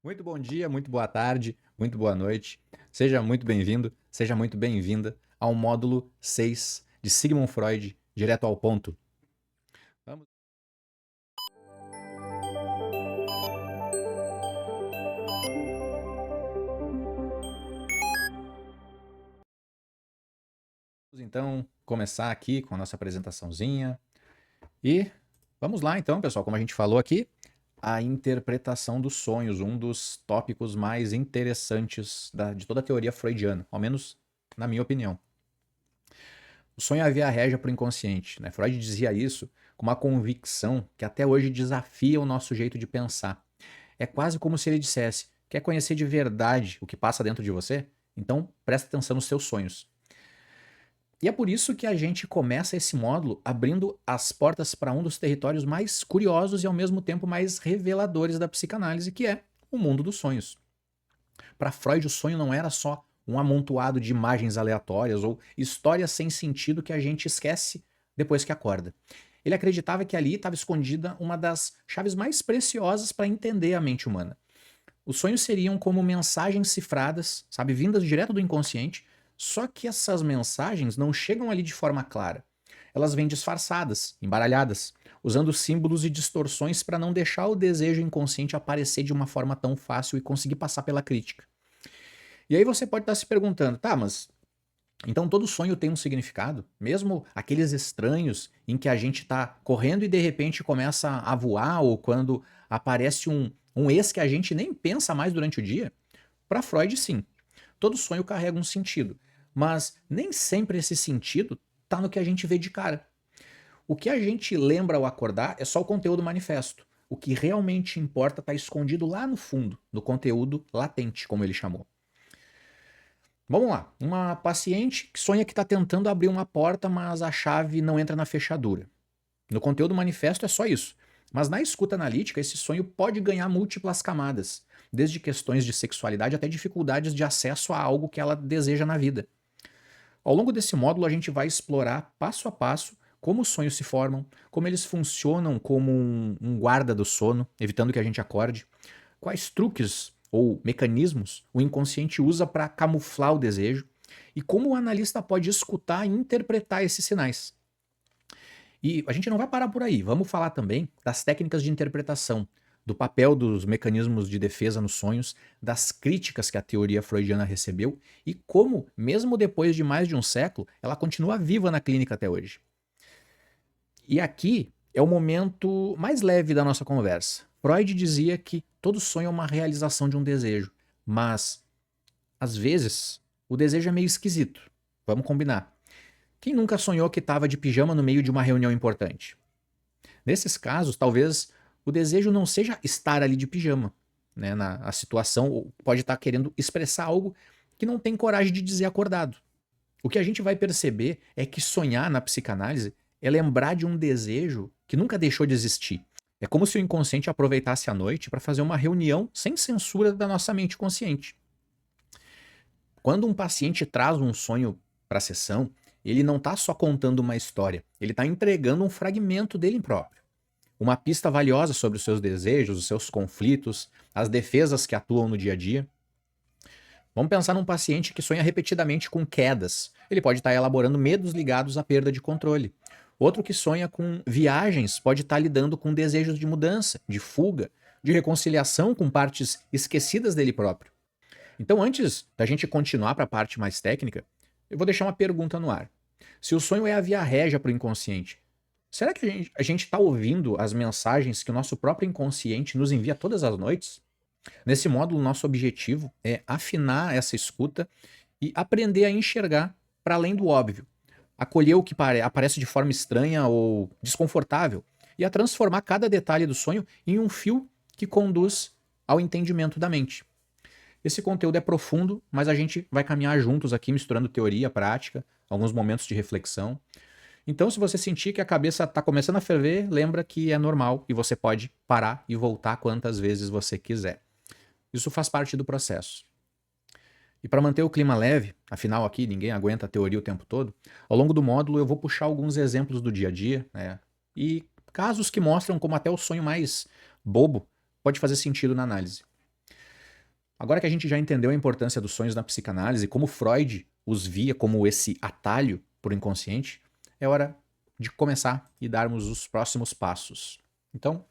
Muito bom dia, muito boa tarde, muito boa noite. Seja muito bem-vindo, seja muito bem-vinda ao módulo 6 de Sigmund Freud, direto ao ponto. Vamos então começar aqui com a nossa apresentaçãozinha. E vamos lá então, pessoal, como a gente falou aqui, a interpretação dos sonhos, um dos tópicos mais interessantes de toda a teoria freudiana, ao menos na minha opinião. O sonho é a via régia para o inconsciente, né? Freud dizia isso com uma convicção que até hoje desafia o nosso jeito de pensar. É quase como se ele dissesse: quer conhecer de verdade o que passa dentro de você? Então presta atenção nos seus sonhos. E é por isso que a gente começa esse módulo abrindo as portas para um dos territórios mais curiosos e ao mesmo tempo mais reveladores da psicanálise, que é o mundo dos sonhos. Para Freud, o sonho não era só um amontoado de imagens aleatórias ou histórias sem sentido que a gente esquece depois que acorda. Ele acreditava que ali estava escondida uma das chaves mais preciosas para entender a mente humana. Os sonhos seriam como mensagens cifradas, sabe, vindas direto do inconsciente, só que essas mensagens não chegam ali de forma clara. Elas vêm disfarçadas, embaralhadas, usando símbolos e distorções para não deixar o desejo inconsciente aparecer de uma forma tão fácil e conseguir passar pela crítica. E aí você pode estar se perguntando, tá, mas então todo sonho tem um significado? Mesmo aqueles estranhos em que a gente está correndo e de repente começa a voar, ou quando aparece um ex que a gente nem pensa mais durante o dia? Para Freud, sim. Todo sonho carrega um sentido, mas nem sempre esse sentido está no que a gente vê de cara. O que a gente lembra ao acordar é só o conteúdo manifesto. O que realmente importa está escondido lá no fundo, no conteúdo latente, como ele chamou. Vamos lá. Uma paciente que sonha que está tentando abrir uma porta, mas a chave não entra na fechadura. No conteúdo manifesto é só isso. Mas na escuta analítica, esse sonho pode ganhar múltiplas camadas, desde questões de sexualidade até dificuldades de acesso a algo que ela deseja na vida. Ao longo desse módulo, a gente vai explorar passo a passo como os sonhos se formam, como eles funcionam como um guarda do sono, evitando que a gente acorde, quais truques ou mecanismos o inconsciente usa para camuflar o desejo e como o analista pode escutar e interpretar esses sinais. E a gente não vai parar por aí, vamos falar também das técnicas de interpretação, do papel dos mecanismos de defesa nos sonhos, das críticas que a teoria freudiana recebeu e como, mesmo depois de mais de um século, ela continua viva na clínica até hoje. E aqui é o momento mais leve da nossa conversa. Freud dizia que todo sonho é uma realização de um desejo, mas às vezes o desejo é meio esquisito. Vamos combinar. Quem nunca sonhou que estava de pijama no meio de uma reunião importante? Nesses casos, talvez o desejo não seja estar ali de pijama, né? A situação pode estar querendo expressar algo que não tem coragem de dizer acordado. O que a gente vai perceber é que sonhar na psicanálise é lembrar de um desejo que nunca deixou de existir. É como se o inconsciente aproveitasse a noite para fazer uma reunião sem censura da nossa mente consciente. Quando um paciente traz um sonho para a sessão, ele não está só contando uma história, ele está entregando um fragmento dele próprio. Uma pista valiosa sobre os seus desejos, os seus conflitos, as defesas que atuam no dia a dia. Vamos pensar num paciente que sonha repetidamente com quedas. Ele pode estar elaborando medos ligados à perda de controle. Outro que sonha com viagens pode estar lidando com desejos de mudança, de fuga, de reconciliação com partes esquecidas dele próprio. Então, antes da gente continuar para a parte mais técnica, eu vou deixar uma pergunta no ar. Se o sonho é a via régia para o inconsciente, será que a gente está ouvindo as mensagens que o nosso próprio inconsciente nos envia todas as noites? Nesse módulo, nosso objetivo é afinar essa escuta e aprender a enxergar para além do óbvio, acolher o que aparece de forma estranha ou desconfortável e a transformar cada detalhe do sonho em um fio que conduz ao entendimento da mente. Esse conteúdo é profundo, mas a gente vai caminhar juntos aqui, misturando teoria, prática, alguns momentos de reflexão. Então, se você sentir que a cabeça está começando a ferver, lembra que é normal e você pode parar e voltar quantas vezes você quiser. Isso faz parte do processo. E para manter o clima leve, afinal aqui ninguém aguenta a teoria o tempo todo, ao longo do módulo eu vou puxar alguns exemplos do dia a dia, né? E casos que mostram como até o sonho mais bobo pode fazer sentido na análise. Agora que a gente já entendeu a importância dos sonhos na psicanálise e como Freud os via como esse atalho para o inconsciente, é hora de começar e darmos os próximos passos. Então,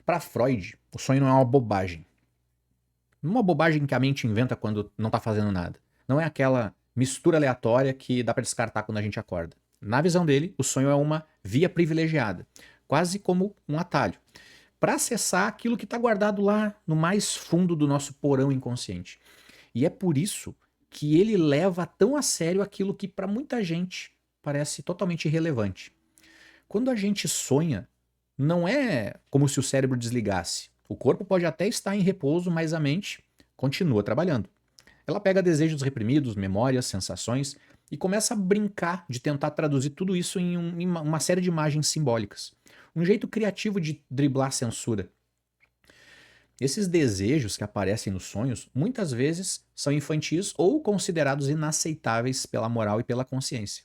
para Freud, o sonho não é uma bobagem. Uma bobagem que a mente inventa quando não está fazendo nada. Não é aquela mistura aleatória que dá para descartar quando a gente acorda. Na visão dele, o sonho é uma via privilegiada, quase como um atalho, para acessar aquilo que está guardado lá no mais fundo do nosso porão inconsciente. E é por isso que ele leva tão a sério aquilo que para muita gente parece totalmente irrelevante. Quando a gente sonha, não é como se o cérebro desligasse. O corpo pode até estar em repouso, mas a mente continua trabalhando. Ela pega desejos reprimidos, memórias, sensações e começa a brincar de tentar traduzir tudo isso em uma série de imagens simbólicas. Um jeito criativo de driblar a censura. Esses desejos que aparecem nos sonhos muitas vezes são infantis ou considerados inaceitáveis pela moral e pela consciência.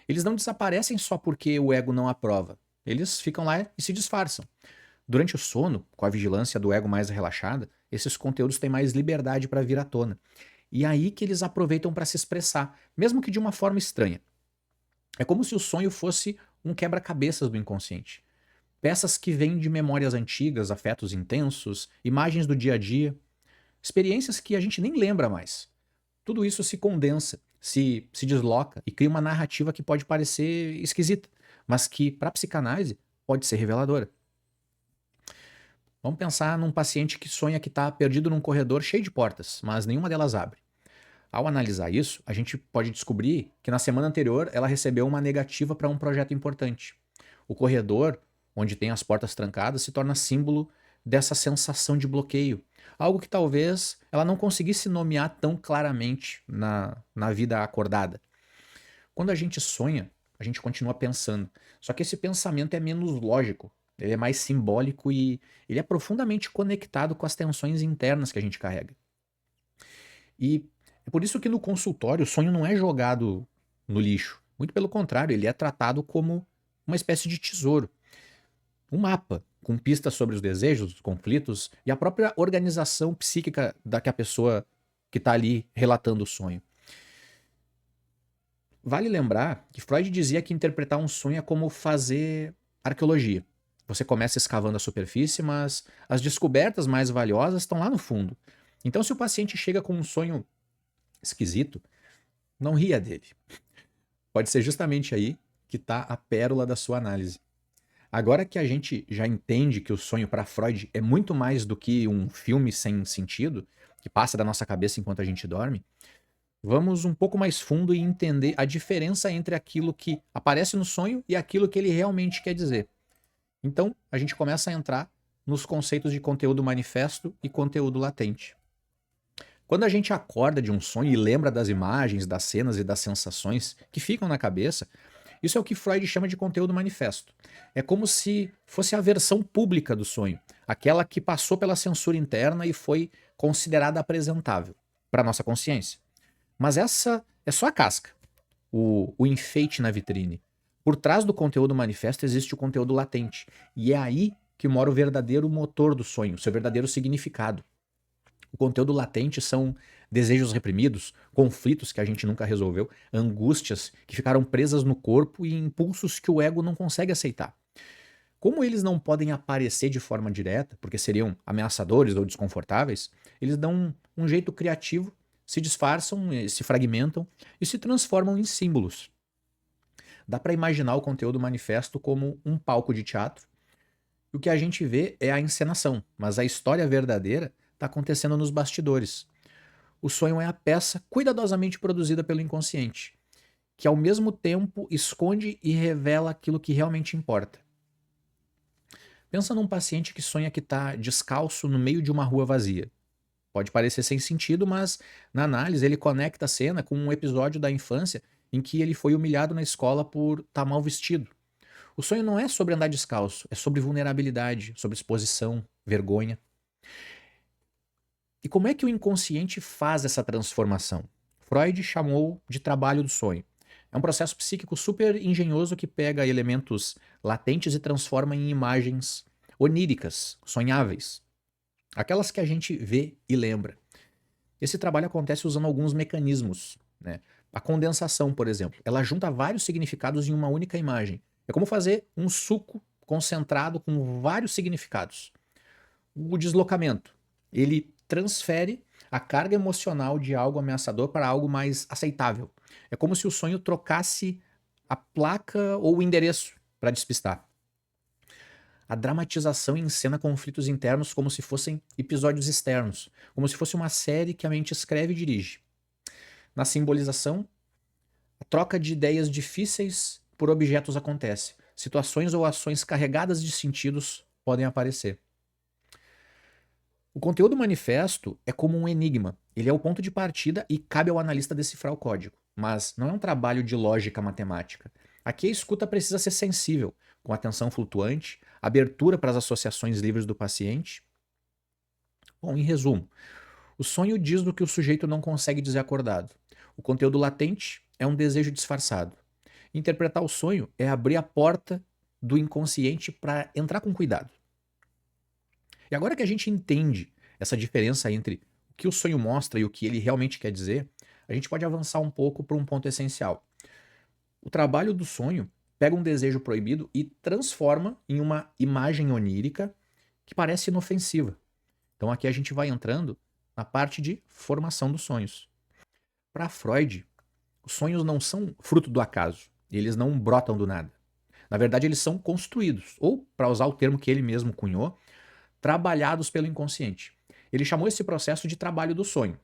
Eles não desaparecem só porque o ego não aprova. Eles ficam lá e se disfarçam. Durante o sono, com a vigilância do ego mais relaxada, esses conteúdos têm mais liberdade para vir à tona. E é aí que eles aproveitam para se expressar, mesmo que de uma forma estranha. É como se o sonho fosse um quebra-cabeças do inconsciente. Peças que vêm de memórias antigas, afetos intensos, imagens do dia a dia, experiências que a gente nem lembra mais. Tudo isso se condensa, se desloca e cria uma narrativa que pode parecer esquisita, mas que, para a psicanálise, pode ser reveladora. Vamos pensar num paciente que sonha que está perdido num corredor cheio de portas, mas nenhuma delas abre. Ao analisar isso, a gente pode descobrir que na semana anterior ela recebeu uma negativa para um projeto importante. O corredor, onde tem as portas trancadas, se torna símbolo dessa sensação de bloqueio. Algo que talvez ela não conseguisse nomear tão claramente na vida acordada. Quando a gente sonha, a gente continua pensando. Só que esse pensamento é menos lógico. Ele é mais simbólico e ele é profundamente conectado com as tensões internas que a gente carrega. E é por isso que no consultório o sonho não é jogado no lixo. Muito pelo contrário, ele é tratado como uma espécie de tesouro. Um mapa com pistas sobre os desejos, os conflitos e a própria organização psíquica da que a pessoa que está ali relatando o sonho. Vale lembrar que Freud dizia que interpretar um sonho é como fazer arqueologia. Você começa escavando a superfície, mas as descobertas mais valiosas estão lá no fundo. Então, se o paciente chega com um sonho esquisito, não ria dele. Pode ser justamente aí que está a pérola da sua análise. Agora que a gente já entende que o sonho para Freud é muito mais do que um filme sem sentido, que passa da nossa cabeça enquanto a gente dorme, vamos um pouco mais fundo e entender a diferença entre aquilo que aparece no sonho e aquilo que ele realmente quer dizer. Então, a gente começa a entrar nos conceitos de conteúdo manifesto e conteúdo latente. Quando a gente acorda de um sonho e lembra das imagens, das cenas e das sensações que ficam na cabeça, isso é o que Freud chama de conteúdo manifesto. É como se fosse a versão pública do sonho, aquela que passou pela censura interna e foi considerada apresentável para a nossa consciência. Mas essa é só a casca, o enfeite na vitrine. Por trás do conteúdo manifesto existe o conteúdo latente. E é aí que mora o verdadeiro motor do sonho, seu verdadeiro significado. O conteúdo latente são desejos reprimidos, conflitos que a gente nunca resolveu, angústias que ficaram presas no corpo e impulsos que o ego não consegue aceitar. Como eles não podem aparecer de forma direta, porque seriam ameaçadores ou desconfortáveis, eles dão um jeito criativo, se disfarçam, se fragmentam e se transformam em símbolos. Dá para imaginar o conteúdo manifesto como um palco de teatro. E o que a gente vê é a encenação, mas a história verdadeira está acontecendo nos bastidores. O sonho é a peça cuidadosamente produzida pelo inconsciente, que ao mesmo tempo esconde e revela aquilo que realmente importa. Pensa num paciente que sonha que está descalço no meio de uma rua vazia. Pode parecer sem sentido, mas na análise ele conecta a cena com um episódio da infância em que ele foi humilhado na escola por estar mal vestido. O sonho não é sobre andar descalço, é sobre vulnerabilidade, sobre exposição, vergonha. E como é que o inconsciente faz essa transformação? Freud chamou de trabalho do sonho. É um processo psíquico super engenhoso que pega elementos latentes e transforma em imagens oníricas, sonháveis. aquelas que a gente vê e lembra. Esse trabalho acontece usando alguns mecanismos, né? A condensação, por exemplo, ela junta vários significados em uma única imagem. É como fazer um suco concentrado com vários significados. O deslocamento, ele transfere a carga emocional de algo ameaçador para algo mais aceitável. É como se o sonho trocasse a placa ou o endereço para despistar. A dramatização encena conflitos internos como se fossem episódios externos, como se fosse uma série que a mente escreve e dirige. Na simbolização, a troca de ideias difíceis por objetos acontece. Situações ou ações carregadas de sentidos podem aparecer. O conteúdo manifesto é como um enigma. Ele é o ponto de partida e cabe ao analista decifrar o código. Mas não é um trabalho de lógica matemática. Aqui a escuta precisa ser sensível, com atenção flutuante, abertura para as associações livres do paciente. Bom, em resumo, o sonho diz do que o sujeito não consegue dizer acordado. O conteúdo latente é um desejo disfarçado. Interpretar o sonho é abrir a porta do inconsciente para entrar com cuidado. E agora que a gente entende essa diferença entre o que o sonho mostra e o que ele realmente quer dizer, a gente pode avançar um pouco para um ponto essencial. O trabalho do sonho pega um desejo proibido e transforma em uma imagem onírica que parece inofensiva. Então aqui a gente vai entrando na parte de formação dos sonhos. Para Freud, os sonhos não são fruto do acaso, eles não brotam do nada. Na verdade, eles são construídos, ou, para usar o termo que ele mesmo cunhou, trabalhados pelo inconsciente. Ele chamou esse processo de trabalho do sonho.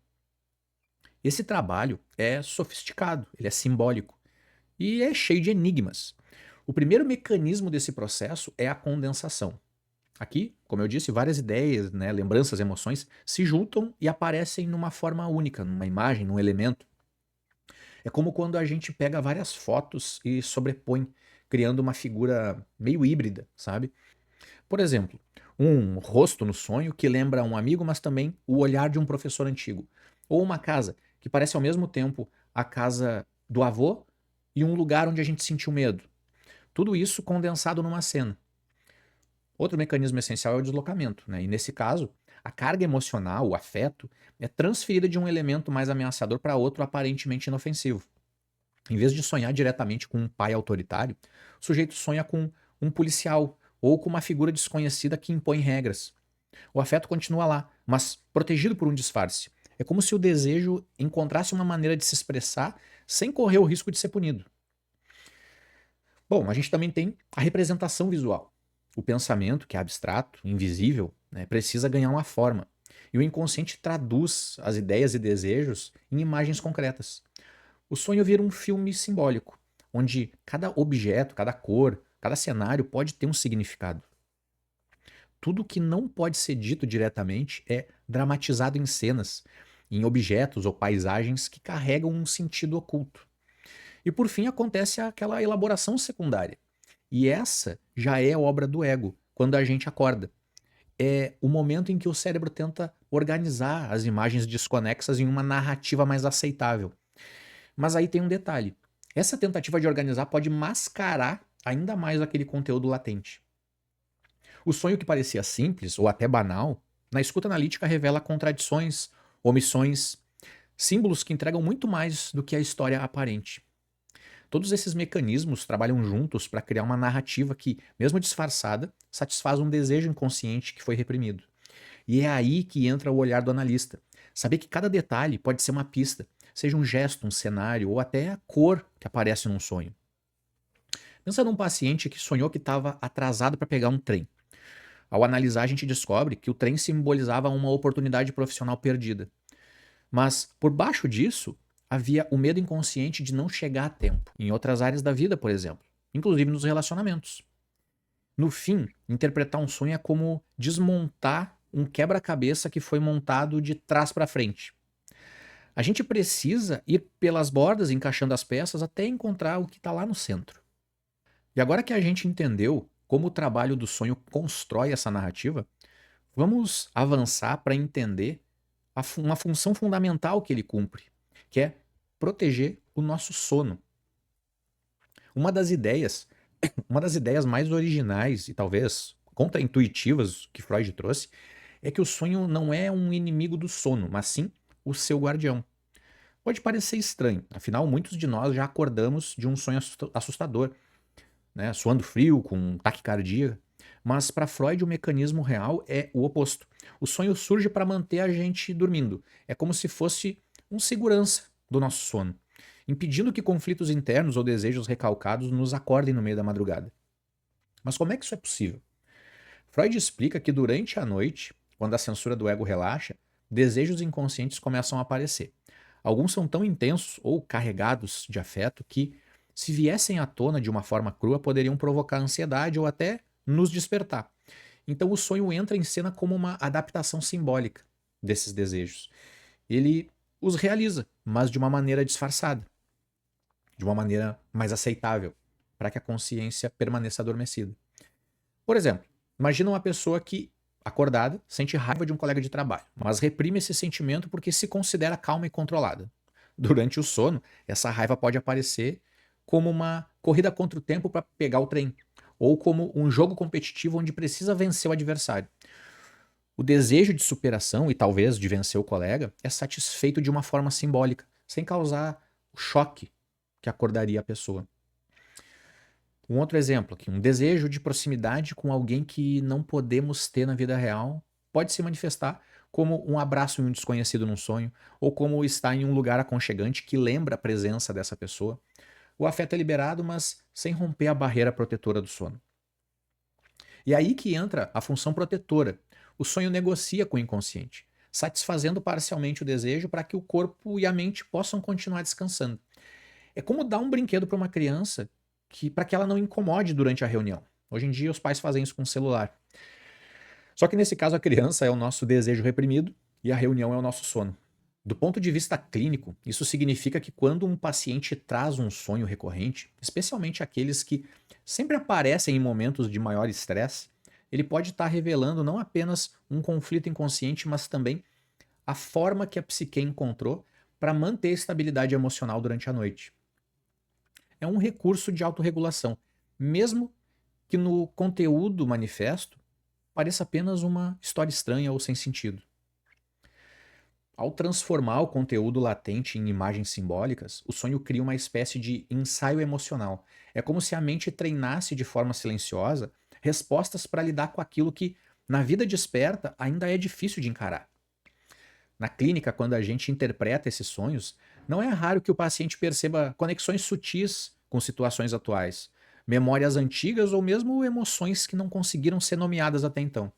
Esse trabalho é sofisticado, ele é simbólico e é cheio de enigmas. O primeiro mecanismo desse processo é a condensação. Aqui, como eu disse, várias ideias, né, lembranças, emoções se juntam e aparecem numa forma única, numa imagem, num elemento. É como quando a gente pega várias fotos e sobrepõe, criando uma figura meio híbrida, sabe? Por exemplo, um rosto no sonho que lembra um amigo, mas também o olhar de um professor antigo. Ou uma casa que parece ao mesmo tempo a casa do avô e um lugar onde a gente sentiu medo. Tudo isso condensado numa cena. Outro mecanismo essencial é o deslocamento, né? E nesse caso, a carga emocional, o afeto, é transferida de um elemento mais ameaçador para outro aparentemente inofensivo. Em vez de sonhar diretamente com um pai autoritário, o sujeito sonha com um policial ou com uma figura desconhecida que impõe regras. O afeto continua lá, mas protegido por um disfarce. É como se o desejo encontrasse uma maneira de se expressar sem correr o risco de ser punido. Bom, a gente também tem a representação visual. O pensamento, que é abstrato, invisível, né, precisa ganhar uma forma. E o inconsciente traduz as ideias e desejos em imagens concretas. O sonho vira um filme simbólico, onde cada objeto, cada cor, cada cenário pode ter um significado. Tudo que não pode ser dito diretamente é dramatizado em cenas, em objetos ou paisagens que carregam um sentido oculto. E por fim acontece aquela elaboração secundária. E essa já é obra do ego, quando a gente acorda. É o momento em que o cérebro tenta organizar as imagens desconexas em uma narrativa mais aceitável. Mas aí tem um detalhe. Essa tentativa de organizar pode mascarar ainda mais aquele conteúdo latente. O sonho que parecia simples ou até banal, na escuta analítica revela contradições, omissões, símbolos que entregam muito mais do que a história aparente. Todos esses mecanismos trabalham juntos para criar uma narrativa que, mesmo disfarçada, satisfaz um desejo inconsciente que foi reprimido. E é aí que entra o olhar do analista. Saber que cada detalhe pode ser uma pista, seja um gesto, um cenário ou até a cor que aparece num sonho. Pensa num paciente que sonhou que estava atrasado para pegar um trem. Ao analisar, a gente descobre que o trem simbolizava uma oportunidade profissional perdida. Mas, por baixo disso, havia o medo inconsciente de não chegar a tempo, em outras áreas da vida, por exemplo, inclusive nos relacionamentos. No fim, interpretar um sonho é como desmontar um quebra-cabeça que foi montado de trás para frente. A gente precisa ir pelas bordas encaixando as peças até encontrar o que está lá no centro. E agora que a gente entendeu como o trabalho do sonho constrói essa narrativa, vamos avançar para entender uma função fundamental que ele cumpre, que é proteger o nosso sono. Uma das ideias, uma das ideias mais originais e talvez contraintuitivas que Freud trouxe é que o sonho não é um inimigo do sono, mas sim o seu guardião. Pode parecer estranho, afinal, muitos de nós já acordamos de um sonho assustador, né, suando frio, com taquicardia. Mas para Freud, o mecanismo real é o oposto. O sonho surge para manter a gente dormindo. É como se fosse um segurança do nosso sono, impedindo que conflitos internos ou desejos recalcados nos acordem no meio da madrugada. Mas como é que isso é possível? Freud explica que durante a noite, quando a censura do ego relaxa, desejos inconscientes começam a aparecer. Alguns são tão intensos ou carregados de afeto que, se viessem à tona de uma forma crua, poderiam provocar ansiedade ou até nos despertar. Então o sonho entra em cena como uma adaptação simbólica desses desejos. Ele os realiza, mas de uma maneira disfarçada, de uma maneira mais aceitável, para que a consciência permaneça adormecida. Por exemplo, imagina uma pessoa que, acordada, sente raiva de um colega de trabalho, mas reprime esse sentimento porque se considera calma e controlada. Durante o sono, essa raiva pode aparecer como uma corrida contra o tempo para pegar o trem, ou como um jogo competitivo onde precisa vencer o adversário. O desejo de superação e talvez de vencer o colega é satisfeito de uma forma simbólica, sem causar o choque que acordaria a pessoa. Um outro exemplo aqui, um desejo de proximidade com alguém que não podemos ter na vida real pode se manifestar como um abraço em um desconhecido num sonho, ou como estar em um lugar aconchegante que lembra a presença dessa pessoa. O afeto é liberado, mas sem romper a barreira protetora do sono. E é aí que entra a função protetora. O sonho negocia com o inconsciente, satisfazendo parcialmente o desejo para que o corpo e a mente possam continuar descansando. É como dar um brinquedo para uma criança para que ela não incomode durante a reunião. Hoje em dia os pais fazem isso com o celular. Só que nesse caso a criança é o nosso desejo reprimido e a reunião é o nosso sono. Do ponto de vista clínico, isso significa que quando um paciente traz um sonho recorrente, especialmente aqueles que sempre aparecem em momentos de maior estresse, ele pode estar revelando não apenas um conflito inconsciente, mas também a forma que a psique encontrou para manter a estabilidade emocional durante a noite. É um recurso de autorregulação, mesmo que no conteúdo manifesto pareça apenas uma história estranha ou sem sentido. Ao transformar o conteúdo latente em imagens simbólicas, o sonho cria uma espécie de ensaio emocional. É como se a mente treinasse de forma silenciosa respostas para lidar com aquilo que, na vida desperta, ainda é difícil de encarar. Na clínica, quando a gente interpreta esses sonhos, não é raro que o paciente perceba conexões sutis com situações atuais, memórias antigas ou mesmo emoções que não conseguiram ser nomeadas até então.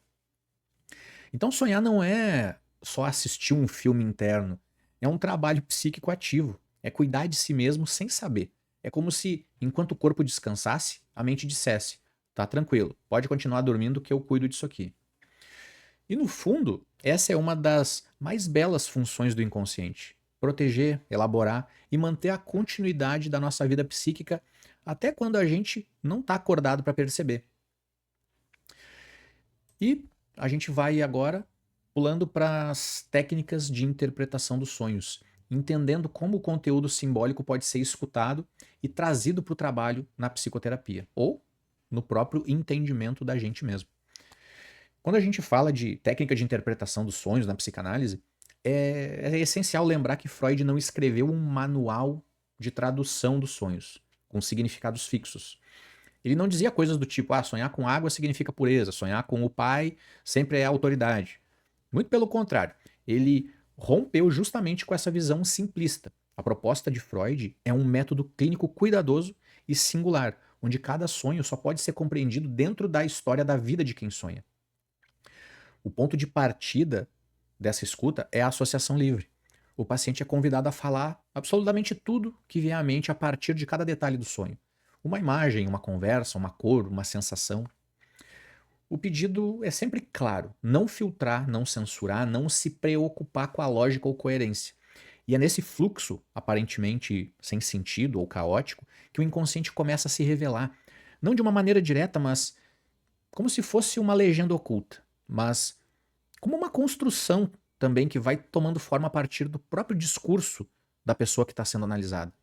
Então, sonhar não é só assistir um filme interno, é um trabalho psíquico ativo, é cuidar de si mesmo sem saber. É como se, enquanto o corpo descansasse, a mente dissesse: tá tranquilo, pode continuar dormindo que eu cuido disso aqui. E no fundo, essa é uma das mais belas funções do inconsciente: proteger, elaborar e manter a continuidade da nossa vida psíquica até quando a gente não está acordado para perceber. E a gente vai agora pulando para as técnicas de interpretação dos sonhos, entendendo como o conteúdo simbólico pode ser escutado e trazido para o trabalho na psicoterapia, ou no próprio entendimento da gente mesmo. Quando a gente fala de técnica de interpretação dos sonhos na psicanálise, é essencial lembrar que Freud não escreveu um manual de tradução dos sonhos, com significados fixos. Ele não dizia coisas do tipo: ah, sonhar com água significa pureza, sonhar com o pai sempre é autoridade. Muito pelo contrário, ele rompeu justamente com essa visão simplista. A proposta de Freud é um método clínico cuidadoso e singular, onde cada sonho só pode ser compreendido dentro da história da vida de quem sonha. O ponto de partida dessa escuta é a associação livre. O paciente é convidado a falar absolutamente tudo que vier à mente a partir de cada detalhe do sonho. Uma imagem, uma conversa, uma cor, uma sensação. O pedido é sempre claro: não filtrar, não censurar, não se preocupar com a lógica ou coerência. E é nesse fluxo, aparentemente sem sentido ou caótico, que o inconsciente começa a se revelar. Não de uma maneira direta, mas como se fosse uma legenda oculta. Mas como uma construção também que vai tomando forma a partir do próprio discurso da pessoa que está sendo analisada.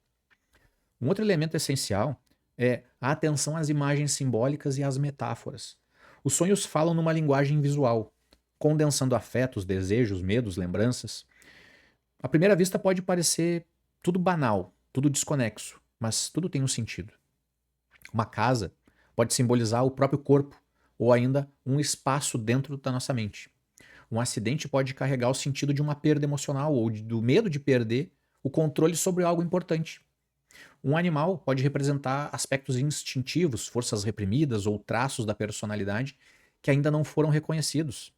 Um outro elemento essencial é a atenção às imagens simbólicas e às metáforas. Os sonhos falam numa linguagem visual. condensando afetos, desejos, medos, lembranças. À primeira vista pode parecer tudo banal, tudo desconexo, mas tudo tem um sentido. Uma casa pode simbolizar o próprio corpo ou ainda um espaço dentro da nossa mente. Um acidente pode carregar o sentido de uma perda emocional ou do medo de perder o controle sobre algo importante. Um animal pode representar aspectos instintivos, forças reprimidas ou traços da personalidade que ainda não foram reconhecidos.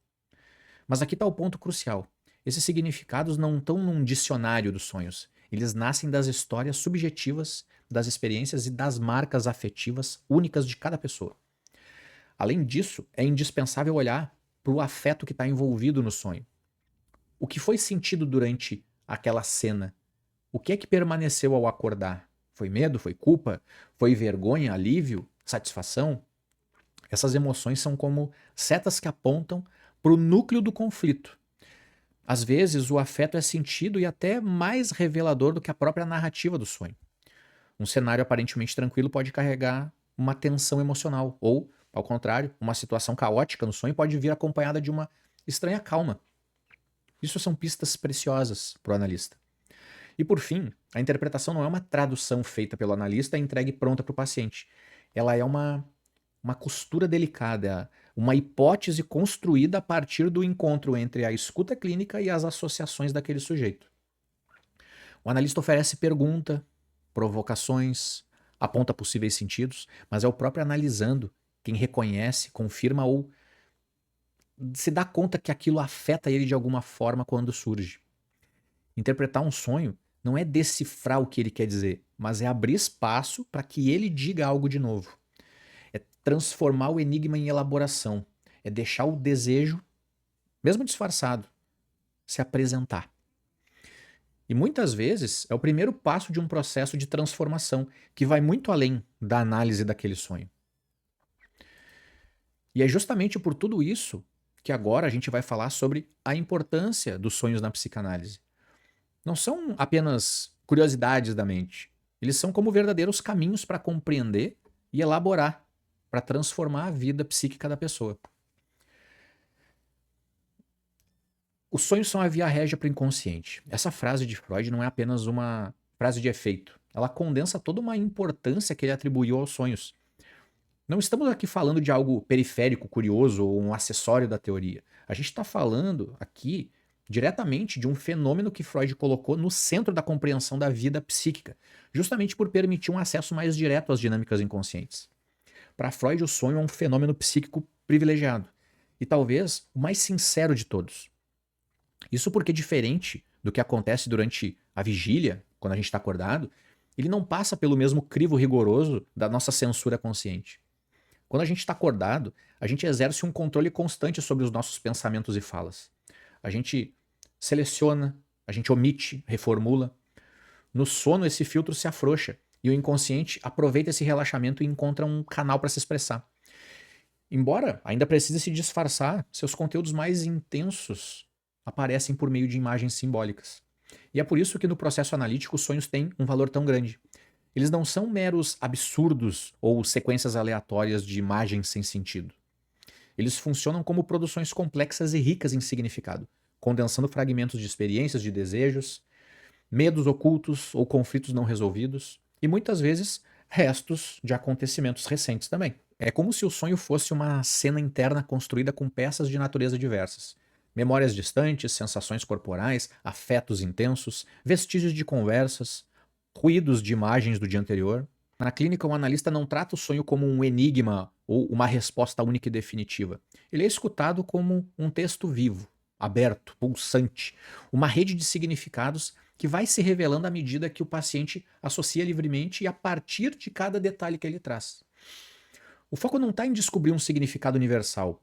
Mas aqui está o ponto crucial. Esses significados não estão num dicionário dos sonhos. Eles nascem das histórias subjetivas, das experiências e das marcas afetivas únicas de cada pessoa. Além disso, é indispensável olhar para o afeto que está envolvido no sonho. O que foi sentido durante aquela cena? O que é que permaneceu ao acordar? Foi medo? Foi culpa? Foi vergonha? Alívio? Satisfação? Essas emoções são como setas que apontam para o núcleo do conflito. Às vezes, o afeto é sentido e até mais revelador do que a própria narrativa do sonho. Um cenário aparentemente tranquilo pode carregar uma tensão emocional, ou, ao contrário, uma situação caótica no sonho pode vir acompanhada de uma estranha calma. Isso são pistas preciosas para o analista. E por fim, a interpretação não é uma tradução feita pelo analista e entregue pronta para o paciente. Ela é uma costura delicada, uma hipótese construída a partir do encontro entre a escuta clínica e as associações daquele sujeito. O analista oferece pergunta, provocações, aponta possíveis sentidos, mas é o próprio analisando quem reconhece, confirma ou se dá conta que aquilo afeta ele de alguma forma quando surge. Interpretar um sonho não é decifrar o que ele quer dizer, mas é abrir espaço para que ele diga algo de novo. É transformar o enigma em elaboração. É deixar o desejo, mesmo disfarçado, se apresentar. E muitas vezes é o primeiro passo de um processo de transformação que vai muito além da análise daquele sonho. E é justamente por tudo isso que agora a gente vai falar sobre a importância dos sonhos na psicanálise. Não são apenas curiosidades da mente. Eles são como verdadeiros caminhos para compreender e elaborar, para transformar a vida psíquica da pessoa. Os sonhos são a via régia para o inconsciente. Essa frase de Freud não é apenas uma frase de efeito. Ela condensa toda uma importância que ele atribuiu aos sonhos. Não estamos aqui falando de algo periférico, curioso ou um acessório da teoria. A gente está falando aqui diretamente de um fenômeno que Freud colocou no centro da compreensão da vida psíquica, justamente por permitir um acesso mais direto às dinâmicas inconscientes. Para Freud, o sonho é um fenômeno psíquico privilegiado e talvez o mais sincero de todos. Isso porque, diferente do que acontece durante a vigília, quando a gente está acordado, ele não passa pelo mesmo crivo rigoroso da nossa censura consciente. Quando a gente está acordado, a gente exerce um controle constante sobre os nossos pensamentos e falas. A gente seleciona, a gente omite, reformula. No sono, esse filtro se afrouxa e o inconsciente aproveita esse relaxamento e encontra um canal para se expressar. Embora ainda precise se disfarçar, seus conteúdos mais intensos aparecem por meio de imagens simbólicas. E é por isso que no processo analítico os sonhos têm um valor tão grande. Eles não são meros absurdos ou sequências aleatórias de imagens sem sentido. Eles funcionam como produções complexas e ricas em significado, condensando fragmentos de experiências, de desejos, medos ocultos ou conflitos não resolvidos, e muitas vezes restos de acontecimentos recentes também. É como se o sonho fosse uma cena interna construída com peças de natureza diversas. Memórias distantes, sensações corporais, afetos intensos, vestígios de conversas, ruídos de imagens do dia anterior. Na clínica, o analista não trata o sonho como um enigma ou uma resposta única e definitiva. Ele é escutado como um texto vivo, aberto, pulsante, uma rede de significados que vai se revelando à medida que o paciente associa livremente e a partir de cada detalhe que ele traz. O foco não está em descobrir um significado universal,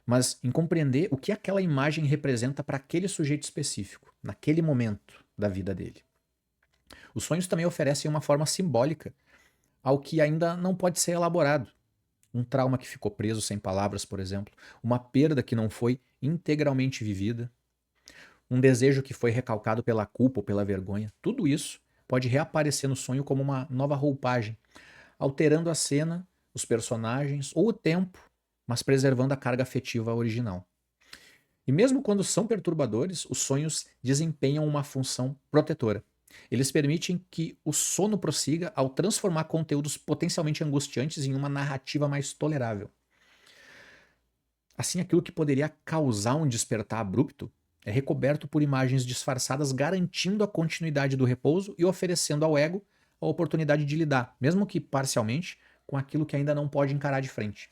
mas em compreender o que aquela imagem representa para aquele sujeito específico, naquele momento da vida dele. Os sonhos também oferecem uma forma simbólica ao que ainda não pode ser elaborado. Um trauma que ficou preso sem palavras, por exemplo, uma perda que não foi integralmente vivida, um desejo que foi recalcado pela culpa ou pela vergonha. Tudo isso pode reaparecer no sonho como uma nova roupagem, alterando a cena, os personagens ou o tempo, mas preservando a carga afetiva original. E mesmo quando são perturbadores, os sonhos desempenham uma função protetora. Eles permitem que o sono prossiga ao transformar conteúdos potencialmente angustiantes em uma narrativa mais tolerável. Assim, aquilo que poderia causar um despertar abrupto é recoberto por imagens disfarçadas, garantindo a continuidade do repouso e oferecendo ao ego a oportunidade de lidar, mesmo que parcialmente, com aquilo que ainda não pode encarar de frente.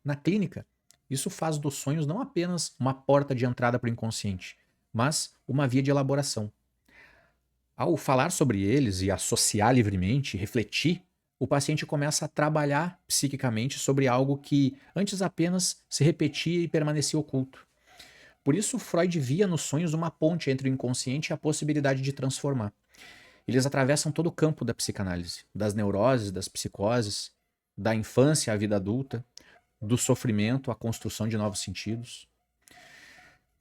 Na clínica, isso faz dos sonhos não apenas uma porta de entrada para o inconsciente, mas uma via de elaboração. Ao falar sobre eles e associar livremente, refletir, o paciente começa a trabalhar psiquicamente sobre algo que antes apenas se repetia e permanecia oculto. Por isso, Freud via nos sonhos uma ponte entre o inconsciente e a possibilidade de transformar. Eles atravessam todo o campo da psicanálise, das neuroses, das psicoses, da infância à vida adulta, do sofrimento à construção de novos sentidos.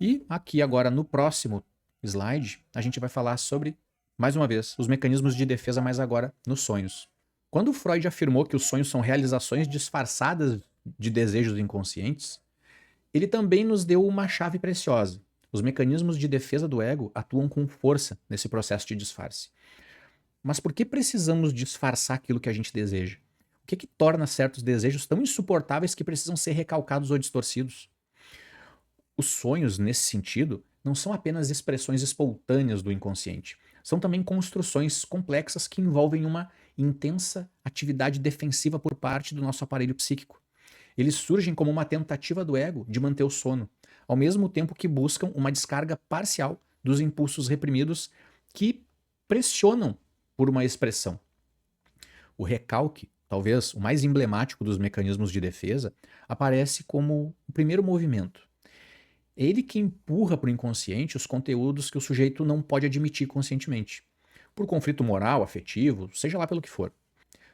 E aqui agora no próximo slide, a gente vai falar sobre, mais uma vez, os mecanismos de defesa, mas agora nos sonhos. Quando Freud afirmou que os sonhos são realizações disfarçadas de desejos inconscientes, ele também nos deu uma chave preciosa. Os mecanismos de defesa do ego atuam com força nesse processo de disfarce. Mas por que precisamos disfarçar aquilo que a gente deseja? O que torna certos desejos tão insuportáveis que precisam ser recalcados ou distorcidos? Os sonhos, nesse sentido, não são apenas expressões espontâneas do inconsciente. São também construções complexas que envolvem uma intensa atividade defensiva por parte do nosso aparelho psíquico. Eles surgem como uma tentativa do ego de manter o sono, ao mesmo tempo que buscam uma descarga parcial dos impulsos reprimidos que pressionam por uma expressão. O recalque, talvez o mais emblemático dos mecanismos de defesa, aparece como o primeiro movimento. É ele que empurra para o inconsciente os conteúdos que o sujeito não pode admitir conscientemente, por conflito moral, afetivo, seja lá pelo que for.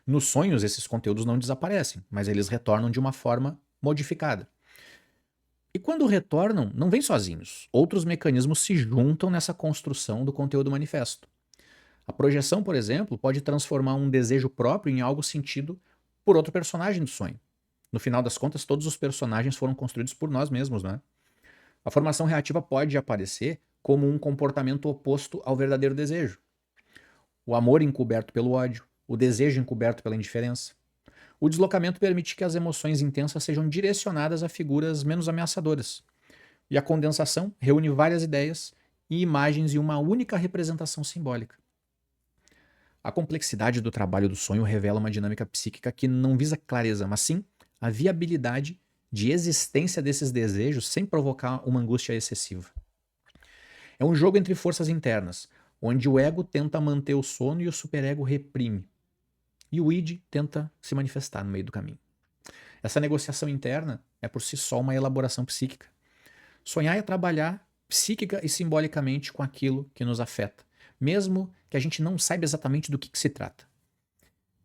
Nos sonhos, esses conteúdos não desaparecem, mas eles retornam de uma forma modificada. E quando retornam, não vêm sozinhos. Outros mecanismos se juntam nessa construção do conteúdo manifesto. A projeção, por exemplo, pode transformar um desejo próprio em algo sentido por outro personagem do sonho. No final das contas, todos os personagens foram construídos por nós mesmos, né? A formação reativa pode aparecer como um comportamento oposto ao verdadeiro desejo. O amor encoberto pelo ódio, o desejo encoberto pela indiferença. O deslocamento permite que as emoções intensas sejam direcionadas a figuras menos ameaçadoras. E a condensação reúne várias ideias e imagens em uma única representação simbólica. A complexidade do trabalho do sonho revela uma dinâmica psíquica que não visa clareza, mas sim a viabilidade de existência desses desejos sem provocar uma angústia excessiva. É um jogo entre forças internas, onde o ego tenta manter o sono e o superego reprime. E o id tenta se manifestar no meio do caminho. Essa negociação interna é por si só uma elaboração psíquica. Sonhar é trabalhar psíquica e simbolicamente com aquilo que nos afeta, mesmo que a gente não saiba exatamente do que se trata.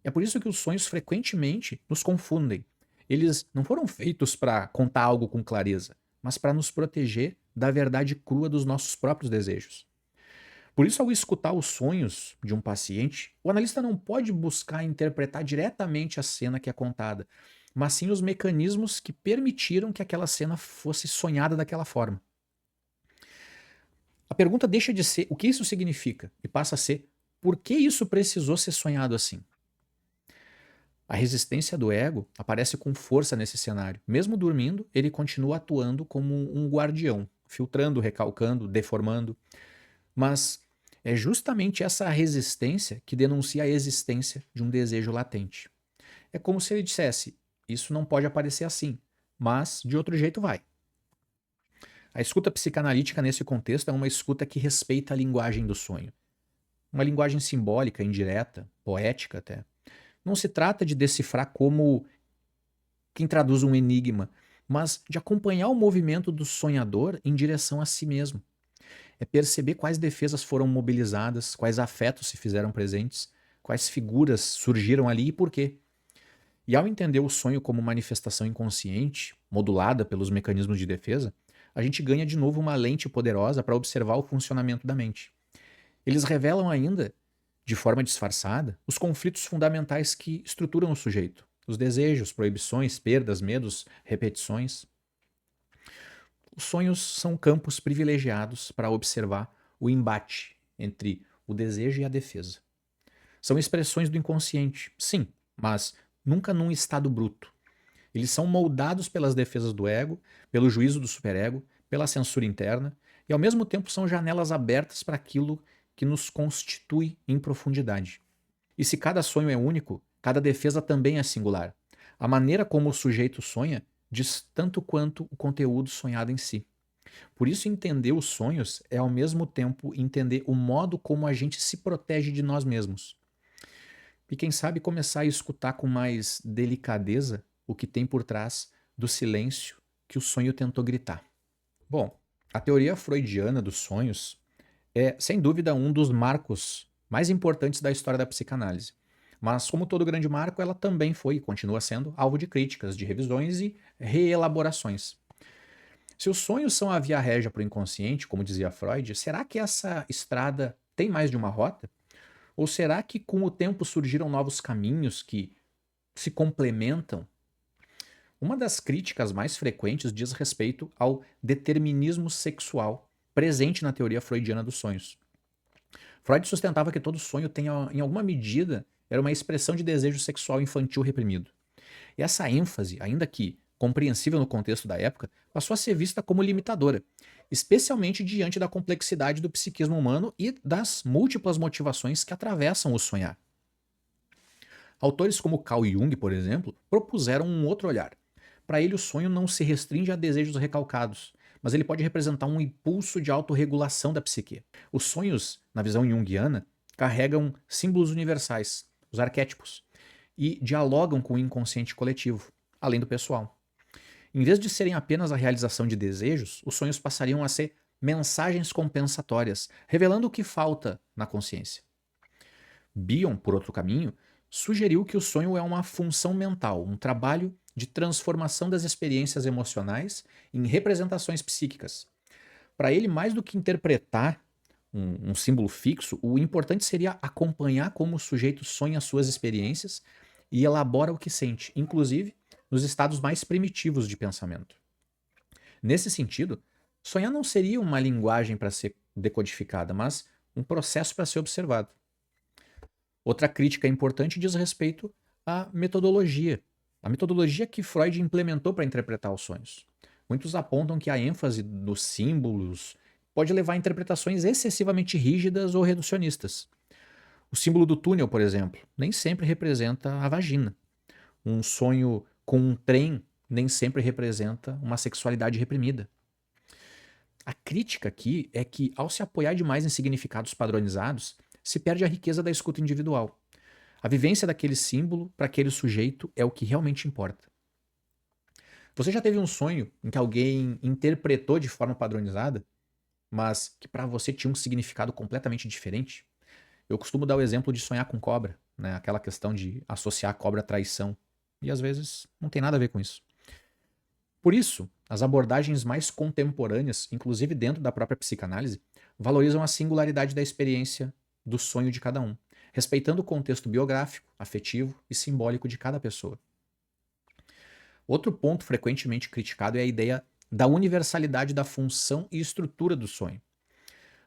É por isso que os sonhos frequentemente nos confundem. Eles não foram feitos para contar algo com clareza, mas para nos proteger da verdade crua dos nossos próprios desejos. Por isso, ao escutar os sonhos de um paciente, o analista não pode buscar interpretar diretamente a cena que é contada, mas sim os mecanismos que permitiram que aquela cena fosse sonhada daquela forma. A pergunta deixa de ser o que isso significa e passa a ser por que isso precisou ser sonhado assim? A resistência do ego aparece com força nesse cenário. Mesmo dormindo, ele continua atuando como um guardião, filtrando, recalcando, deformando. Mas é justamente essa resistência que denuncia a existência de um desejo latente. É como se ele dissesse: isso não pode aparecer assim, mas de outro jeito vai. A escuta psicanalítica nesse contexto é uma escuta que respeita a linguagem do sonho. Uma linguagem simbólica, indireta, poética até. Não se trata de decifrar como quem traduz um enigma, mas de acompanhar o movimento do sonhador em direção a si mesmo. É perceber quais defesas foram mobilizadas, quais afetos se fizeram presentes, quais figuras surgiram ali e por quê. E ao entender o sonho como manifestação inconsciente, modulada pelos mecanismos de defesa, a gente ganha de novo uma lente poderosa para observar o funcionamento da mente. Eles revelam ainda, de forma disfarçada, os conflitos fundamentais que estruturam o sujeito, os desejos, proibições, perdas, medos, repetições. Os sonhos são campos privilegiados para observar o embate entre o desejo e a defesa. São expressões do inconsciente, sim, mas nunca num estado bruto. Eles são moldados pelas defesas do ego, pelo juízo do superego, pela censura interna, e ao mesmo tempo são janelas abertas para aquilo que nos constitui em profundidade. E se cada sonho é único, cada defesa também é singular. A maneira como o sujeito sonha diz tanto quanto o conteúdo sonhado em si. Por isso, entender os sonhos é ao mesmo tempo entender o modo como a gente se protege de nós mesmos. E quem sabe começar a escutar com mais delicadeza o que tem por trás do silêncio que o sonho tentou gritar. Bom, a teoria freudiana dos sonhos é, sem dúvida, um dos marcos mais importantes da história da psicanálise. Mas, como todo grande marco, ela também foi e continua sendo alvo de críticas, de revisões e reelaborações. Se os sonhos são a via régia para o inconsciente, como dizia Freud, será que essa estrada tem mais de uma rota? Ou será que com o tempo surgiram novos caminhos que se complementam? Uma das críticas mais frequentes diz respeito ao determinismo sexual presente na teoria freudiana dos sonhos. Freud sustentava que todo sonho tem, em alguma medida, era uma expressão de desejo sexual infantil reprimido. E essa ênfase, ainda que compreensível no contexto da época, passou a ser vista como limitadora, especialmente diante da complexidade do psiquismo humano e das múltiplas motivações que atravessam o sonhar. Autores como Carl Jung, por exemplo, propuseram um outro olhar. Para ele, o sonho não se restringe a desejos recalcados, mas ele pode representar um impulso de autorregulação da psique. Os sonhos, na visão junguiana, carregam símbolos universais, os arquétipos, e dialogam com o inconsciente coletivo, além do pessoal. Em vez de serem apenas a realização de desejos, os sonhos passariam a ser mensagens compensatórias, revelando o que falta na consciência. Bion, por outro caminho, sugeriu que o sonho é uma função mental, um trabalho de transformação das experiências emocionais em representações psíquicas. Para ele, mais do que interpretar um símbolo fixo, o importante seria acompanhar como o sujeito sonha suas experiências e elabora o que sente, inclusive nos estados mais primitivos de pensamento. Nesse sentido, sonhar não seria uma linguagem para ser decodificada, mas um processo para ser observado. Outra crítica importante diz respeito à metodologia. A metodologia que Freud implementou para interpretar os sonhos. Muitos apontam que a ênfase nos símbolos pode levar a interpretações excessivamente rígidas ou reducionistas. O símbolo do túnel, por exemplo, nem sempre representa a vagina. Um sonho com um trem nem sempre representa uma sexualidade reprimida. A crítica aqui é que, ao se apoiar demais em significados padronizados, se perde a riqueza da escuta individual. A vivência daquele símbolo para aquele sujeito é o que realmente importa. Você já teve um sonho em que alguém interpretou de forma padronizada, mas que para você tinha um significado completamente diferente? Eu costumo dar o exemplo de sonhar com cobra, né? Aquela questão de associar a cobra à traição. E às vezes não tem nada a ver com isso. Por isso, as abordagens mais contemporâneas, inclusive dentro da própria psicanálise, valorizam a singularidade da experiência do sonho de cada um, respeitando o contexto biográfico, afetivo e simbólico de cada pessoa. Outro ponto frequentemente criticado é a ideia da universalidade da função e estrutura do sonho.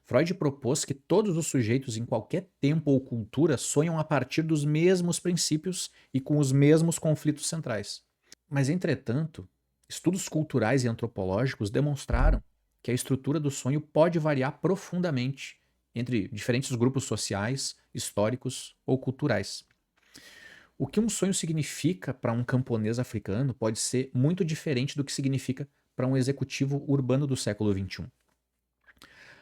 Freud propôs que todos os sujeitos em qualquer tempo ou cultura sonham a partir dos mesmos princípios e com os mesmos conflitos centrais. Mas, entretanto, estudos culturais e antropológicos demonstraram que a estrutura do sonho pode variar profundamente entre diferentes grupos sociais, históricos ou culturais. O que um sonho significa para um camponês africano pode ser muito diferente do que significa para um executivo urbano do século XXI.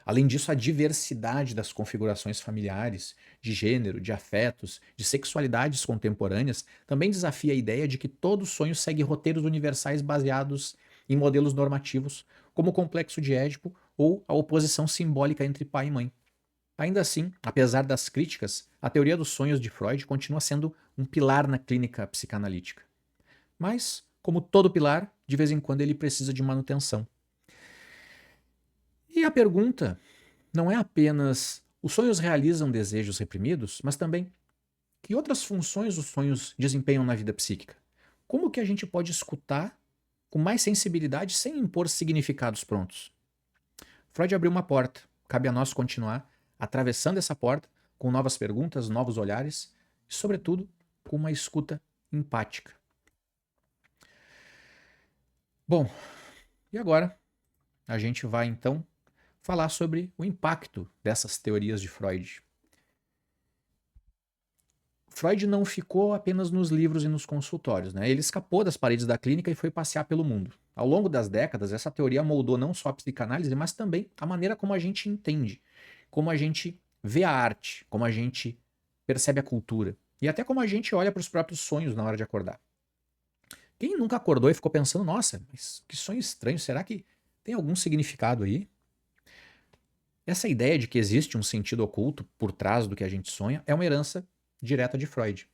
Além disso, a diversidade das configurações familiares, de gênero, de afetos, de sexualidades contemporâneas também desafia a ideia de que todo sonho segue roteiros universais baseados em modelos normativos, como o complexo de Édipo ou a oposição simbólica entre pai e mãe. Ainda assim, apesar das críticas, a teoria dos sonhos de Freud continua sendo um pilar na clínica psicanalítica. Mas, como todo pilar, de vez em quando ele precisa de manutenção. E a pergunta não é apenas os sonhos realizam desejos reprimidos, mas também que outras funções os sonhos desempenham na vida psíquica? Como que a gente pode escutar com mais sensibilidade sem impor significados prontos. Freud abriu uma porta, cabe a nós continuar atravessando essa porta com novas perguntas, novos olhares e, sobretudo, com uma escuta empática. Bom, e agora a gente vai então falar sobre o impacto dessas teorias de Freud. Freud não ficou apenas nos livros e nos consultórios, né? Ele escapou das paredes da clínica e foi passear pelo mundo. Ao longo das décadas, essa teoria moldou não só a psicanálise, mas também a maneira como a gente entende, como a gente vê a arte, como a gente percebe a cultura e até como a gente olha para os próprios sonhos na hora de acordar. Quem nunca acordou e ficou pensando, nossa, mas que sonho estranho, será que tem algum significado aí? Essa ideia de que existe um sentido oculto por trás do que a gente sonha é uma herança direta de Freud.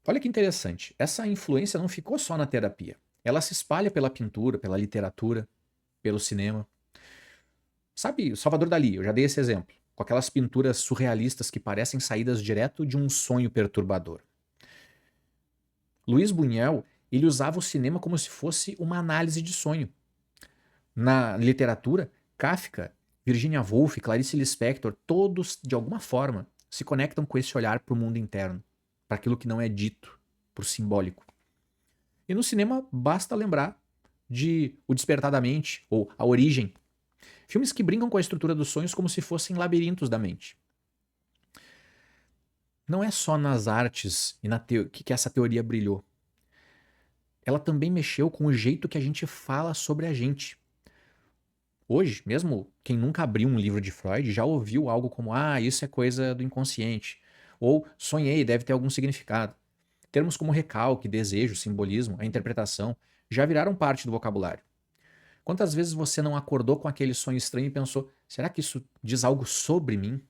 Olha que interessante, essa influência não ficou só na terapia. Ela se espalha pela pintura, pela literatura, pelo cinema. Sabe, Salvador Dalí, eu já dei esse exemplo, com aquelas pinturas surrealistas que parecem saídas direto de um sonho perturbador. Luiz Buñuel, ele usava o cinema como se fosse uma análise de sonho. Na literatura, Kafka, Virginia Woolf, Clarice Lispector, todos, de alguma forma, se conectam com esse olhar para o mundo interno, para aquilo que não é dito, para o simbólico. E no cinema, basta lembrar de O Despertar da Mente ou A Origem, filmes que brincam com a estrutura dos sonhos como se fossem labirintos da mente. Não é só nas artes e que essa teoria brilhou. Ela também mexeu com o jeito que a gente fala sobre a gente. Hoje, mesmo quem nunca abriu um livro de Freud já ouviu algo como isso é coisa do inconsciente, ou sonhei, deve ter algum significado. Termos como recalque, desejo, simbolismo, a interpretação já viraram parte do vocabulário. Quantas vezes você não acordou com aquele sonho estranho e pensou, será que isso diz algo sobre mim?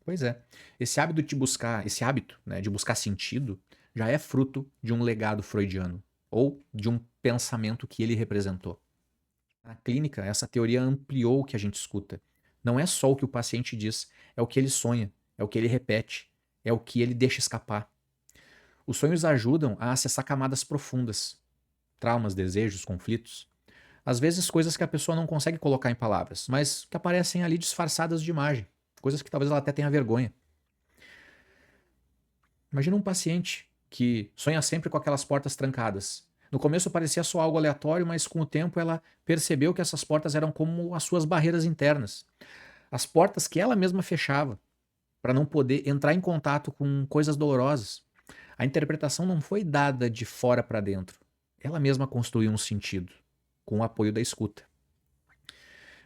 Pois é, esse hábito de buscar, de buscar sentido, já é fruto de um legado freudiano, ou de um pensamento que ele representou. Na clínica, essa teoria ampliou o que a gente escuta. Não é só o que o paciente diz, é o que ele sonha, é o que ele repete, é o que ele deixa escapar. Os sonhos ajudam a acessar camadas profundas, traumas, desejos, conflitos. Às vezes coisas que a pessoa não consegue colocar em palavras, mas que aparecem ali disfarçadas de imagem, coisas que talvez ela até tenha vergonha. Imagina um paciente que sonha sempre com aquelas portas trancadas. No começo parecia só algo aleatório, mas com o tempo ela percebeu que essas portas eram como as suas barreiras internas. As portas que ela mesma fechava para não poder entrar em contato com coisas dolorosas. A interpretação não foi dada de fora para dentro. Ela mesma construiu um sentido, com o apoio da escuta.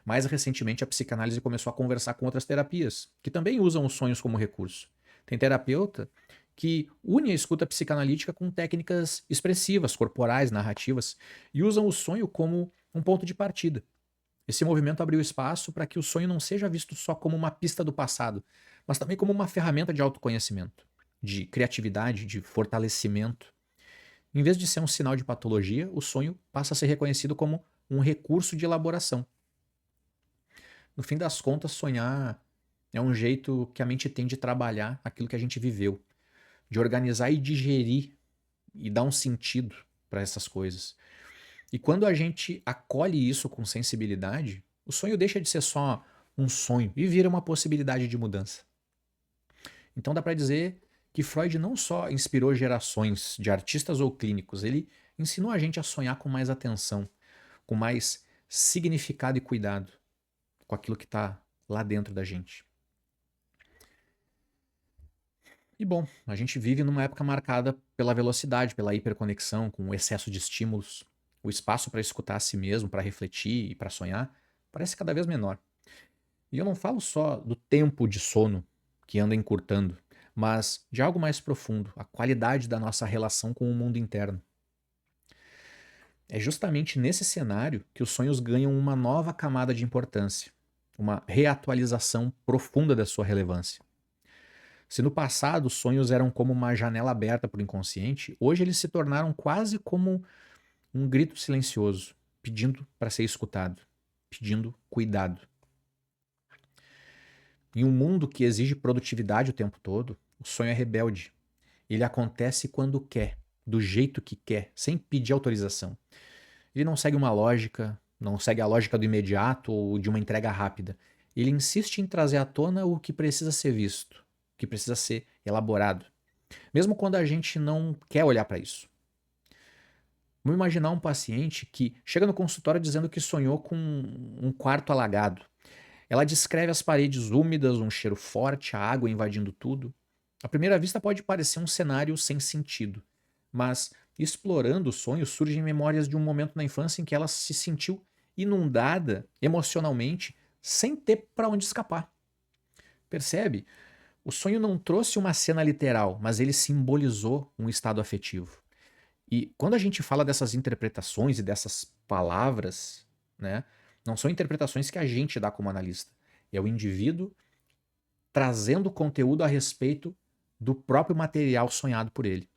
Mais recentemente, a psicanálise começou a conversar com outras terapias, que também usam os sonhos como recurso. Tem terapeuta que une a escuta psicanalítica com técnicas expressivas, corporais, narrativas, e usam o sonho como um ponto de partida. Esse movimento abriu espaço para que o sonho não seja visto só como uma pista do passado, mas também como uma ferramenta de autoconhecimento, de criatividade, de fortalecimento. Em vez de ser um sinal de patologia, o sonho passa a ser reconhecido como um recurso de elaboração. No fim das contas, sonhar é um jeito que a mente tem de trabalhar aquilo que a gente viveu, de organizar e digerir e dar um sentido para essas coisas. E quando a gente acolhe isso com sensibilidade, o sonho deixa de ser só um sonho e vira uma possibilidade de mudança. Então dá para dizer que Freud não só inspirou gerações de artistas ou clínicos, ele ensinou a gente a sonhar com mais atenção, com mais significado e cuidado com aquilo que está lá dentro da gente. E bom, a gente vive numa época marcada pela velocidade, pela hiperconexão, com o excesso de estímulos. O espaço para escutar a si mesmo, para refletir e para sonhar, parece cada vez menor. E eu não falo só do tempo de sono que anda encurtando, mas de algo mais profundo, a qualidade da nossa relação com o mundo interno. É justamente nesse cenário que os sonhos ganham uma nova camada de importância, uma reatualização profunda da sua relevância. Se no passado os sonhos eram como uma janela aberta para o inconsciente, hoje eles se tornaram quase como um grito silencioso, pedindo para ser escutado, pedindo cuidado. Em um mundo que exige produtividade o tempo todo, o sonho é rebelde. Ele acontece quando quer, do jeito que quer, sem pedir autorização. Ele não segue uma lógica, não segue a lógica do imediato ou de uma entrega rápida. Ele insiste em trazer à tona o que precisa ser visto, o que precisa ser elaborado, mesmo quando a gente não quer olhar para isso. Vamos imaginar um paciente que chega no consultório dizendo que sonhou com um quarto alagado. Ela descreve as paredes úmidas, um cheiro forte, a água invadindo tudo. À primeira vista pode parecer um cenário sem sentido, mas explorando o sonho surgem memórias de um momento na infância em que ela se sentiu inundada emocionalmente sem ter para onde escapar. Percebe? O sonho não trouxe uma cena literal, mas ele simbolizou um estado afetivo. E quando a gente fala dessas interpretações e dessas palavras, né, não são interpretações que a gente dá como analista. É o indivíduo trazendo conteúdo a respeito do próprio material sonhado por ele.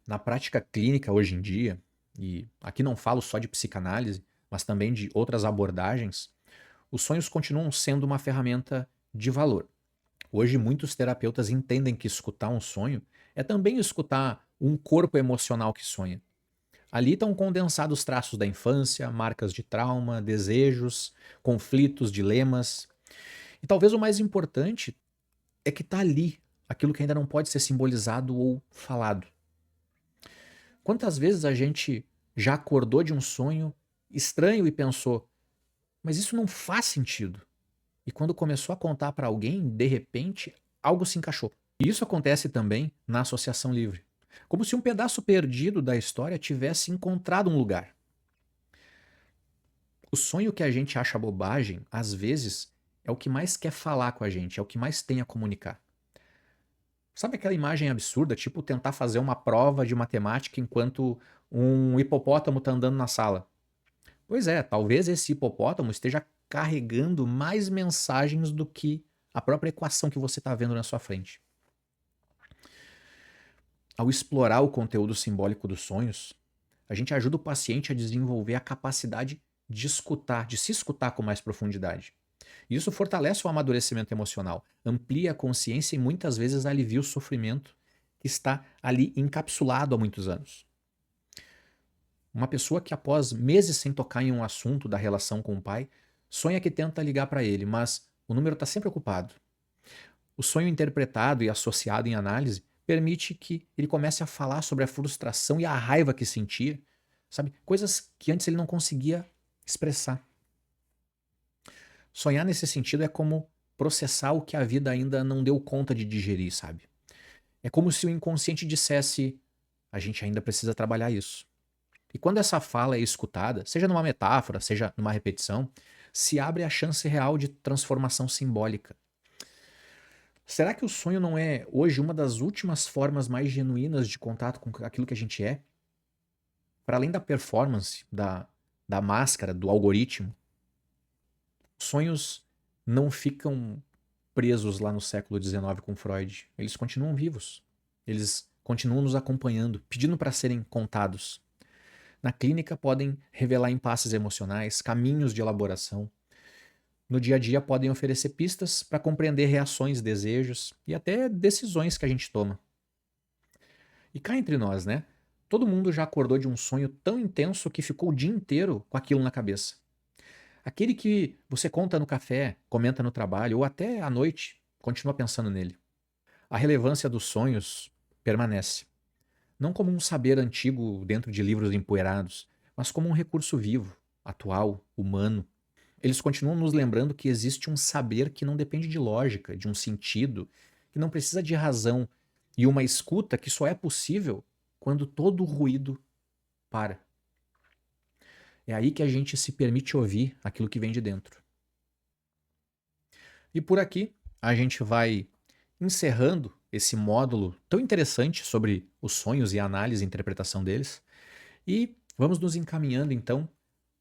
Na prática clínica hoje em dia, e aqui não falo só de psicanálise, mas também de outras abordagens, os sonhos continuam sendo uma ferramenta de valor. Hoje, muitos terapeutas entendem que escutar um sonho é também escutar um corpo emocional que sonha. Ali estão condensados traços da infância, marcas de trauma, desejos, conflitos, dilemas. E talvez o mais importante é que está ali aquilo que ainda não pode ser simbolizado ou falado. Quantas vezes a gente já acordou de um sonho estranho e pensou, mas isso não faz sentido. E quando começou a contar para alguém, de repente, algo se encaixou. E isso acontece também na associação livre. Como se um pedaço perdido da história tivesse encontrado um lugar. O sonho que a gente acha bobagem, às vezes, é o que mais quer falar com a gente, é o que mais tem a comunicar. Sabe aquela imagem absurda, tipo tentar fazer uma prova de matemática enquanto um hipopótamo está andando na sala? Pois é, talvez esse hipopótamo esteja carregando mais mensagens do que a própria equação que você está vendo na sua frente. Ao explorar o conteúdo simbólico dos sonhos, a gente ajuda o paciente a desenvolver a capacidade de escutar, de se escutar com mais profundidade. Isso fortalece o amadurecimento emocional, amplia a consciência e muitas vezes alivia o sofrimento que está ali encapsulado há muitos anos. Uma pessoa que, após meses sem tocar em um assunto da relação com o pai, sonha que tenta ligar para ele, mas o número está sempre ocupado. O sonho interpretado e associado em análise permite que ele comece a falar sobre a frustração e a raiva que sentia, sabe? Coisas que antes ele não conseguia expressar. Sonhar nesse sentido é como processar o que a vida ainda não deu conta de digerir, sabe? É como se o inconsciente dissesse: a gente ainda precisa trabalhar isso. E quando essa fala é escutada, seja numa metáfora, seja numa repetição, se abre a chance real de transformação simbólica. Será que o sonho não é hoje uma das últimas formas mais genuínas de contato com aquilo que a gente é? Para além da performance, da máscara, do algoritmo, sonhos não ficam presos lá no século XIX com Freud. Eles continuam vivos. Eles continuam nos acompanhando, pedindo para serem contados. Na clínica podem revelar impasses emocionais, caminhos de elaboração. No dia a dia podem oferecer pistas para compreender reações, desejos e até decisões que a gente toma. E cá entre nós, né? Todo mundo já acordou de um sonho tão intenso que ficou o dia inteiro com aquilo na cabeça. Aquele que você conta no café, comenta no trabalho ou até à noite, continua pensando nele. A relevância dos sonhos permanece. Não como um saber antigo dentro de livros empoeirados, mas como um recurso vivo, atual, humano. Eles continuam nos lembrando que existe um saber que não depende de lógica, de um sentido, que não precisa de razão, e uma escuta que só é possível quando todo o ruído para. É aí que a gente se permite ouvir aquilo que vem de dentro. E por aqui a gente vai encerrando esse módulo tão interessante sobre os sonhos e a análise e interpretação deles. E vamos nos encaminhando então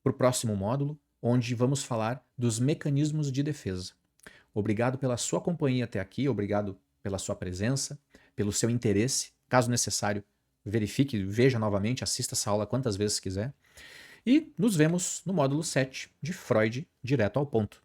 para o próximo módulo, onde vamos falar dos mecanismos de defesa. Obrigado pela sua companhia até aqui, obrigado pela sua presença, pelo seu interesse. Caso necessário, verifique, veja novamente, assista essa aula quantas vezes quiser. E nos vemos no módulo 7 de Freud, direto ao ponto.